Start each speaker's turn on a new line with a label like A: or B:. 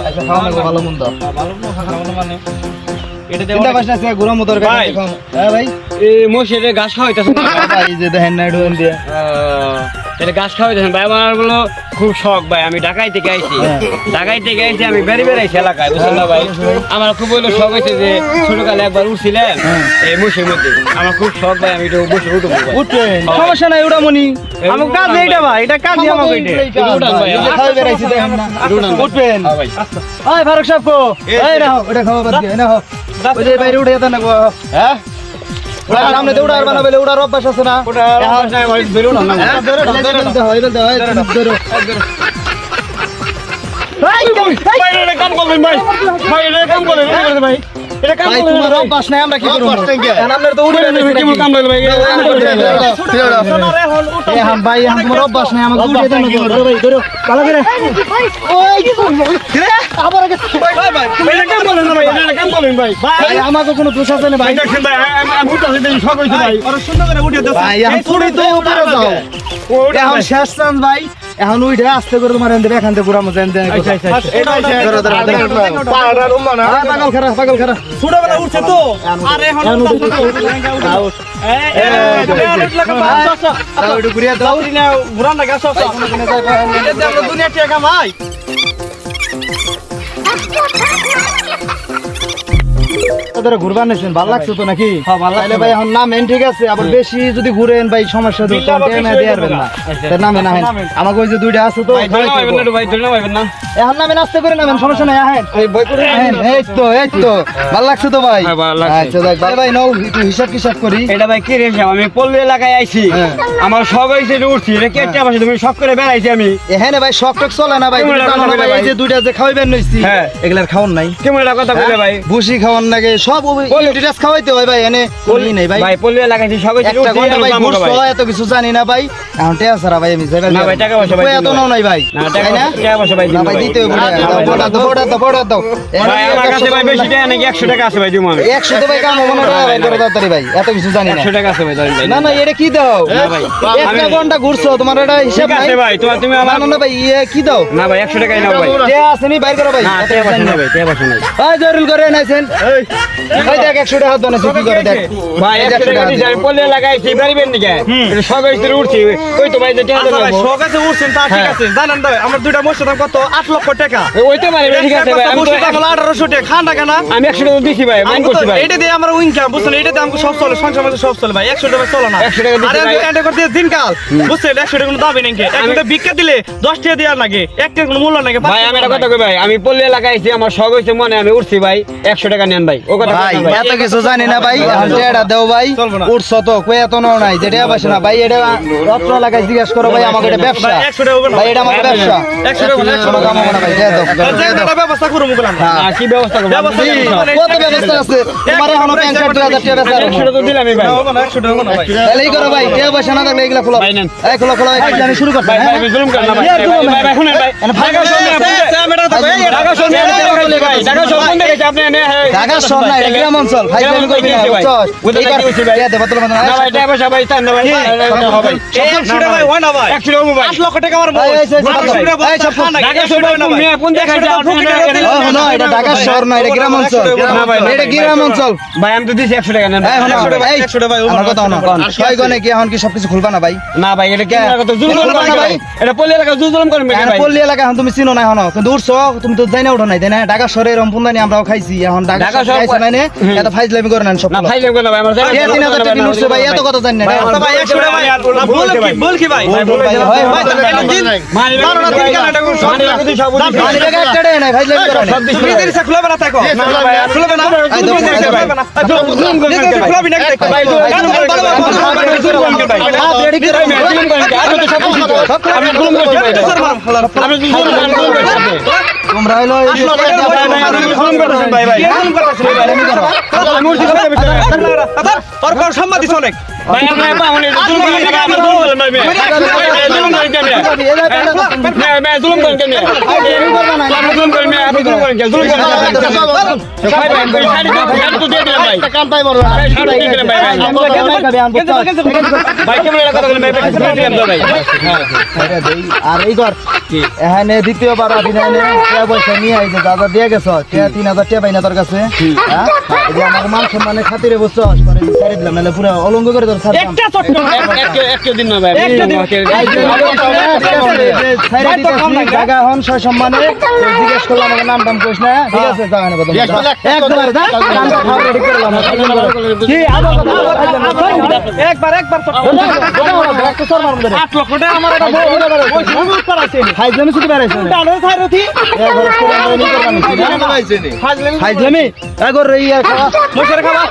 A: আচ্ছা খাওয়া না ভালো মন্দ
B: ভালো মানে এটা
A: চিন্তা করছ না গুড়া মোটর
B: ভাই।
A: হ্যাঁ ভাই
B: এই মোষের ঘাস খাওয়াইতেছে
A: ভাই যে দেখেন না ডোন দিয়ে
B: তাহলে ঘাস খাওয়াইতেছেন ভাই আমার বলো খুব শখ ভাই আমি ঢাকাই থেকে আইছি ঢাকাই থেকে আইছি আমি বেড়ে বেড়াইছি এলাকায় বুঝলেন না ভাই আমার খুব হলো শখ হয়েছে যে ছোটকালে একবার উঠছিলেন এই মোষের মধ্যে আমার খুব শখ ভাই আমি একটু বসে উঠবো ভাই।
A: উঠেন সমস্যা নাই ওটা মনি
B: আমার কাজ এইটা ভাই এটা কাজই আমাকে এটা উঠান ভাই
A: খাওয়া বেরাইছি দেখেন না
B: উঠান
A: উঠবেন
B: হ্যাঁ ভাই
A: ওই ফারুক সাহেব কো এই না ওটা খাওয়া বাদ দিয়ে না হোক ওই যে বাইরে উঠে যেতে না গো হ্যাঁ ওটা সামনে তো উড়ার বানাবে উড়ার অভ্যাস আছে না
B: ওটা ভাই বেরো না
A: ধরো ধরো
B: ভাই এটা কাম করবেন ভাই ভাই এটা কাম করেন ভাই এটা কাম
A: ভাই
B: করেন
A: তোমার অভ্যাস নাই আমরা কি করব আপনার তো উড়ে
B: কি কাম করবেন ভাই
A: এখন ভাই এখন তোমার অভ্যাস নাই আমাকে উড়ে দেন না ধরো ভাই ধরো ভালো করে ওই কি করব আবার আগে
B: ভাই এটা কাম করেন না ভাই এটা কাম করেন ভাই
A: ভাই আমাকে কোনো দোষ আছে না ভাই
B: দেখেন ভাই আমি উঠতে দিই সব হইছে ভাই আর সুন্দর করে উঠে দাও
A: ভাই এখন তুমি তো উপরে যাও এখন শেষ চান্স ভাই এখন উঠে আস্তে করে তোমার এখান থেকে ঘুরামো দেন দেন পাগল খারা
B: ছোটবেলা উঠছে তো আর এখন
A: ঘুরিয়ে দাও
B: ঘুরান না গাছ দুনিয়া টেকা ভাই
A: ঘুরবার নেছেন ভালো লাগছে তো নাকি তাহলে ভাই এখন নামেন ঠিক আছে আবার বেশি যদি ঘুরেন ভাই সমস্যা তো দেয়ারবেন না নামেন আহেন আমাকে ওই যে দুইটা আছে তো এখন নামেন আস্তে করে নামেন সমস্যা নাই আহেন এই তো ভালো লাগছে তো ভাই আচ্ছা দেখ ভাই নাও একটু হিসাব কিসাব করি
B: এটা ভাই কি রেখে আমি পল্লী এলাকায় আইছি আমার শখ হয়েছে উঠছি এটা কেটে পাশে তুমি শখ করে বেড়াইছি আমি
A: এখানে ভাই শখ টক চলে না ভাই এই যে দুইটা যে খাওয়াইবেন নইছি এগুলার খাওয়ান নাই
B: কেমন একটা কথা বলে ভাই
A: ভুসি খাওয়ান লাগে সব ডিটেইলস খাওয়াইতে হয় ভাই এনে বলি নাই ভাই
B: ভাই পল্লী এলাকায় সবাই
A: একটা ঘন্টা ভাই ঘুরছো এত কিছু জানি না ভাই এখন টেয়া সারা ভাই আমি যাইবার
B: না ভাই টাকা পয়সা ভাই
A: এত নাও নাই ভাই
B: না টাকা পয়সা ভাই
A: না ভাই দিতে হবে বড় দাও
B: ভাই আমার কাছে ভাই বেশি টাকা নাকি 100 টাকা আছে ভাই দিমু আমি
A: 100 তো ভাই কাম হবে না ভাই করে তাড়াতাড়ি ভাই এত কিছু জানি না
B: 100 টাকা আছে ভাই ধরেন ভাই
A: না না এটা কি দাও
B: না ভাই
A: একটা ঘন্টা ঘুরছো তোমার এটা হিসাব
B: ঠিক
A: নাই
B: আছে ভাই তুমি আমার
A: না না ভাই কি দাও
B: না ভাই 100 টাকাই নাও ভাই
A: টেয়া আছে নি বাইর করো ভাই
B: না টাকা পয়সা নাই ভাই টাকা পয়সা নাই
A: ভাই জরুল করে নাইছেন ভাই দেখ 100 টাকা হাত বানাইছে কি করে দেখ
B: ভাই 100 টাকা দিছি আমি পল্লী এলাকায় আইছি পারিবেন নাকি এটা সবাই ইস্তে উঠছি ওই তো ভাই যে টাকা দেব
C: শখ আছে উঠছেন তা ঠিক আছে জানেন ভাই আমার দুইটা মোষের দাম কত 8 লক্ষ টাকা
B: ওইটা মানে ঠিক আছে ভাই আমি তো
C: 1800 টাকা খান টাকা না
B: আমি 100 টাকা দিছি ভাই মাইন করছি ভাই
C: এটা দিয়ে আমার ইনকাম বুঝছেন এটা দিয়ে আমাকে সব চলে সংসার মধ্যে সব চলে ভাই 100 টাকা চলে না
B: 100 টাকা দিছি
C: আরে
B: ভাই
C: এন্ড করতে দিনকাল বুঝছেন 100 টাকা কোনো দাবি নেই একটা ভিক্ষা দিলে 10 টাকা দেওয়ার লাগে 1 টাকা কোনো মূল্য নাই
B: ভাই আমি একটা কথা কই ভাই আমি পল্লী এলাকায় আইছি আমার শখ হইছে মনে আমি উঠছি ভাই 100 টাকা নেন ভাই ও কথা
A: ভাই
B: ভাই
A: এত কিছু জানি না ভাই এখন টেয়াটা দাও ভাই উঠছ তো কই এত নাও নাই যেটা বাসে না ভাই এটা রত্ন লাগাই জিজ্ঞাসা করো ভাই আমাকে এটা ব্যবসা
C: 100 টাকা হবে না
A: ভাই এটা আমার ব্যবসা
C: 100 টাকা হবে না
A: 100 টাকা আমার না ভাই দিয়ে দাও
C: একটা ব্যবস্থা করব মুগলাম
B: না কি ব্যবস্থা করব
C: ব্যবস্থা কি?
A: কত ব্যবস্থা আছে তোমার এখনো ব্যাংক 2000 টাকা বেচা
B: 100 টাকা তো দিলামই ভাই
C: হবে না 100 টাকা হবে না ভাই
A: তাহলে এই করো ভাই টেয়া পয়সা না থাকলে এগুলা খোলো
B: ভাই নেন।
A: এই খোলো খোলো ভাই আমি শুরু করছি
B: ভাই ভাই জুলুম করেন না ভাই ভাই ভাই শুনেন ভাই ঢাকা শহর কোন দেখেছে আপনি এনে
A: ঢাকা শহর না এটা গ্রাম অঞ্চল ভাই আমি কই না বুঝছস এই কর টেয়া দে বদল
B: না ভাই টাকা পয়সা ভাই তাই না ভাই ভাই
C: 100 টাকা ভাই হয় না ভাই
B: 100 টাকা ভাই
C: 8 লক্ষ টাকা আমার
A: ভাই এই
B: ঢাকা শহর কোন কোন দেখাইছে আপনি
A: না এটা ঢাকা শহর না এটা গ্রাম অঞ্চল
B: না ভাই
A: এটা গ্রাম অঞ্চল
B: ভাই আমি তো দিছি 100 টাকা নেন
A: এই হলো 100 টাকা ভাই আমার কথা না ছয় গনে কি এখন কি সবকিছু খুলবা না ভাই
B: না ভাই এটা কি কথা জুলুম করেন ভাই এটা পল্লী এলাকা জুলুম করেন ভাই
A: পল্লী এলাকা এখন তুমি চিনো না এখন কিন্তু উঠছো তুমি তো যাই না উঠো নাই তাই না ঢাকা শহরে রম্পুন্দানি আমরাও খাইছি এখন ঢাকা শহরে খাইছে না এত ফাইজলামি করে না সব
B: না ভাই লাগবে না ভাই আমার
A: 3000 টাকা উঠছে ভাই এত কথা জানি না
C: ভাই 100 টাকা ভাই বল কি ভাই
A: ভাই হয়
C: ভাই তাহলে দিন
B: মানি
C: বারোটা দিন কানাটা করছো
B: মানি লাগবে সব
A: মানে টাকা একটা দেয় না ফাইজলামি করে না
C: তুমি দিন সে খুলবে না থাকো না ভাই খুলবে না খুলবে না
B: জুলুম করেন ভাই
C: খুলবি না
B: ভাই জুলুম করেন ভাই
A: হাত রেডি করে
B: জুলুম করেন আপনি তো সব কিছু আমি জুলুম করছি ভাই আমি জুলুম করেন
A: তোমরা হলো
B: জুলুম করেন ভাই ভাই
C: আমি উঠছি আর সম্মাদি অনেক
B: ভাই আমরা পাউনি জুলুম করেন ভাই আমরা জুলুম করেন ভাই জুলুম করেন কেন ভাই জুলুম করেন কেন আপনি জুলুম করেন আপনি জুলুম করেন জুলুম করেন ভাই ভাই শাড়ি তো দিয়ে দিলাম ভাই
A: কাম তাই বড়
B: শাড়ি দিয়ে দিলাম ভাই ভাই কেমন কথা বলেন ভাই দিলাম তো ভাই
A: আর এই ঘর এখানে দ্বিতীয়বার অভিনয় পয়সা নিয়ে আইছে দাদা দিয়ে গেছ 3000 টাকা পাই না তোর কাছে হ্যাঁ এই যে আমার মান সম্মানের খাতিরে বসছ করে ছেড়ে দিলাম নাহলে পুরো অলঙ্গ করে তোর ছাড়তাম
C: একটা ছোট্ট
B: একটা দিন না ভাই
A: জায়গা হন সয় সম্মানে জিজ্ঞেস করলাম আমার নাম টাম কইস না ঠিক আছে যাও না বদল একবার দা কানটা খাওয়া রেডি করলাম কি আবার
C: একবার ছোট্ট 8 লক্ষ টাকা আমার একটা বউ বহুত পারাইছে
A: ফাইজলামি শুধু বেড়াইছে
C: ডালে থাইরতি
A: ফাইজলামি এগর রইয়া খাওয়া
C: মশারে খাবা